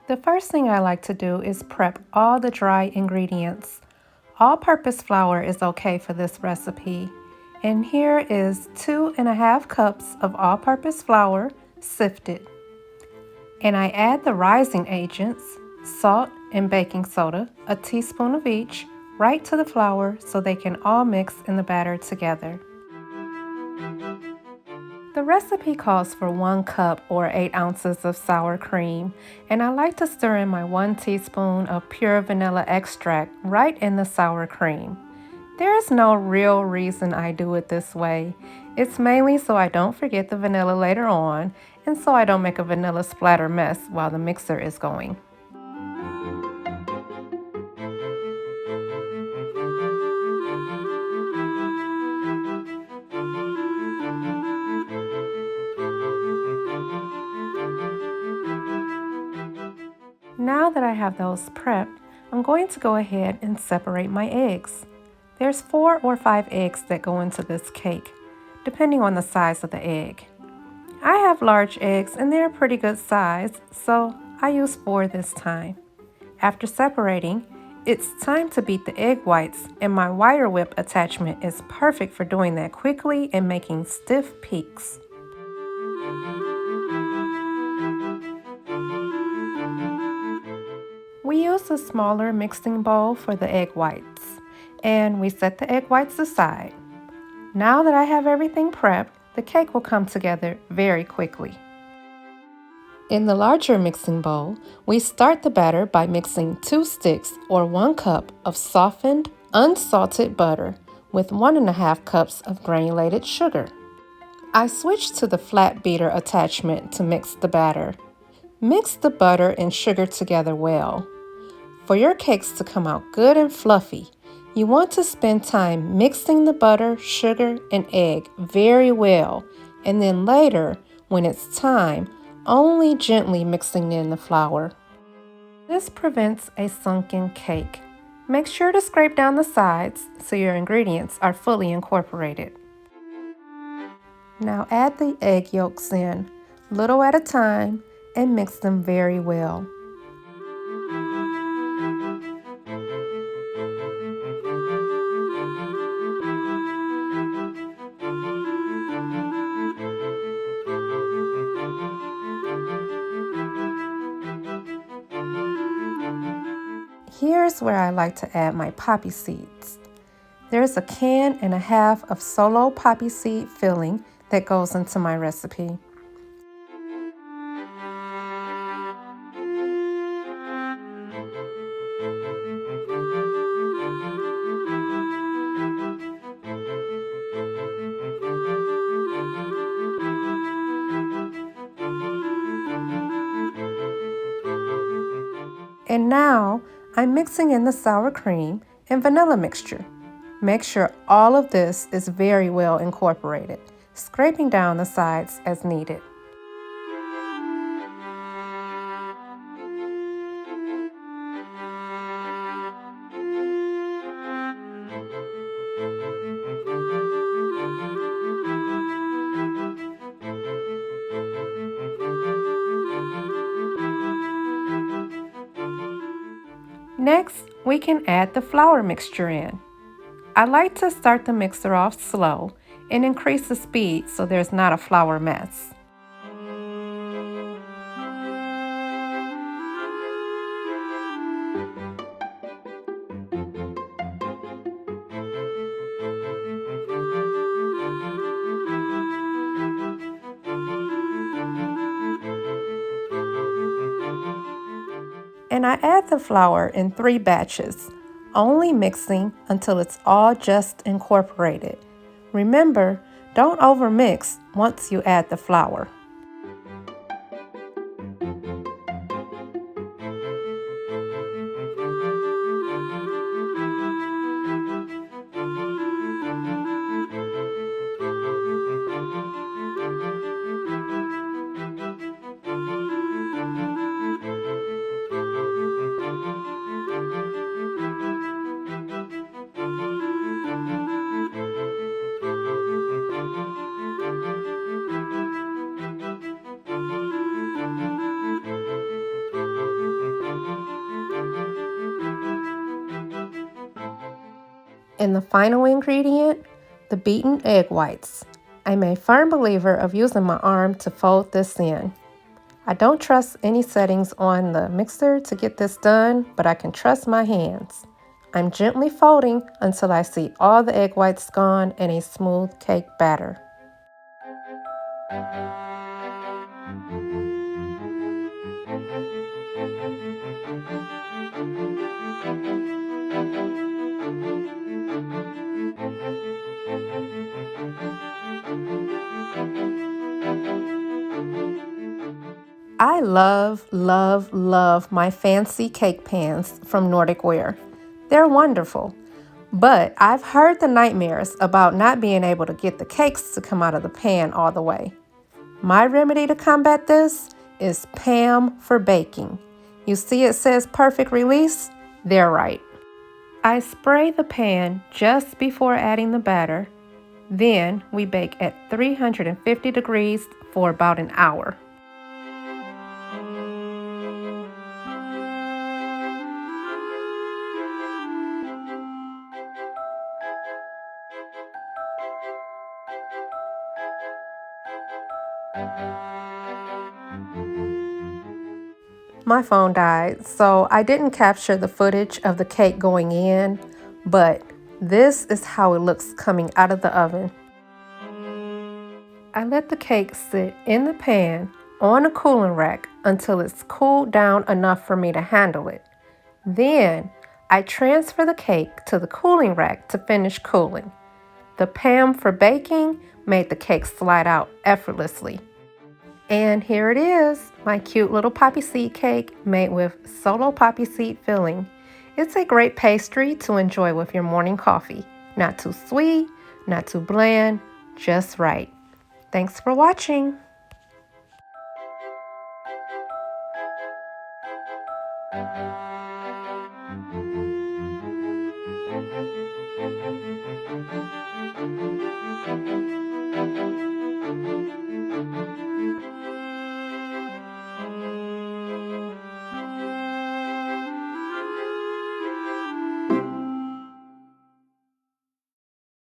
The first thing I like to do is prep all the dry ingredients. All-purpose flour is okay for this recipe. And here is 2½ cups of all-purpose flour, sifted. And I add the rising agents, salt and baking soda, a teaspoon of each, right to the flour so they can all mix in the batter together. The recipe calls for 1 cup or 8 ounces of sour cream, and I like to stir in my 1 teaspoon of pure vanilla extract right in the sour cream. There is no real reason I do it this way. It's mainly so I don't forget the vanilla later on, and so I don't make a vanilla splatter mess while the mixer is going. Now that I have those prepped, I'm going to go ahead and separate my eggs. There's 4 or 5 eggs that go into this cake, depending on the size of the egg. I have large eggs and they're a pretty good size, so I use 4 this time. After separating, it's time to beat the egg whites, and my wire whip attachment is perfect for doing that quickly and making stiff peaks. We use a smaller mixing bowl for the egg whites, and we set the egg whites aside. Now that I have everything prepped, the cake will come together very quickly. In the larger mixing bowl, we start the batter by mixing 2 sticks or 1 cup of softened, unsalted butter with 1½ cups of granulated sugar. I switch to the flat beater attachment to mix the batter. Mix the butter and sugar together well. For your cakes to come out good and fluffy, you want to spend time mixing the butter, sugar, and egg very well, and then later, when it's time, only gently mixing in the flour. This prevents a sunken cake. Make sure to scrape down the sides so your ingredients are fully incorporated. Now add the egg yolks in, little at a time, and mix them very well. Here's where I like to add my poppy seeds. There's a 1.5 cans of Solo Poppyseed Filling that goes into my recipe. And now I'm mixing in the sour cream and vanilla mixture. Make sure all of this is very well incorporated, scraping down the sides as needed. Next, we can add the flour mixture in. I like to start the mixer off slow and increase the speed so there's not a flour mess. And I add the flour in 3 batches, only mixing until it's all just incorporated. Remember, don't overmix once you add the flour. And the final ingredient, the beaten egg whites. I'm a firm believer of using my arm to fold this in. I don't trust any settings on the mixer to get this done, but I can trust my hands. I'm gently folding until I see all the egg whites gone and a smooth cake batter. I love, love, love my fancy cake pans from Nordic Ware. They're wonderful, but I've heard the nightmares about not being able to get the cakes to come out of the pan all the way. My remedy to combat this is PAM for baking. You see it says perfect release? They're right. I spray the pan just before adding the batter. Then we bake at 350 degrees for about an hour. My phone died, so I didn't capture the footage of the cake going in, but this is how it looks coming out of the oven. I let the cake sit in the pan on a cooling rack until it's cooled down enough for me to handle it. Then I transfer the cake to the cooling rack to finish cooling. The PAM for baking made the cake slide out effortlessly. And here it is, my cute little poppy seed cake made with Solo Poppyseed Filling. It's a great pastry to enjoy with your morning coffee. Not too sweet, not too bland, just right. Thanks for watching.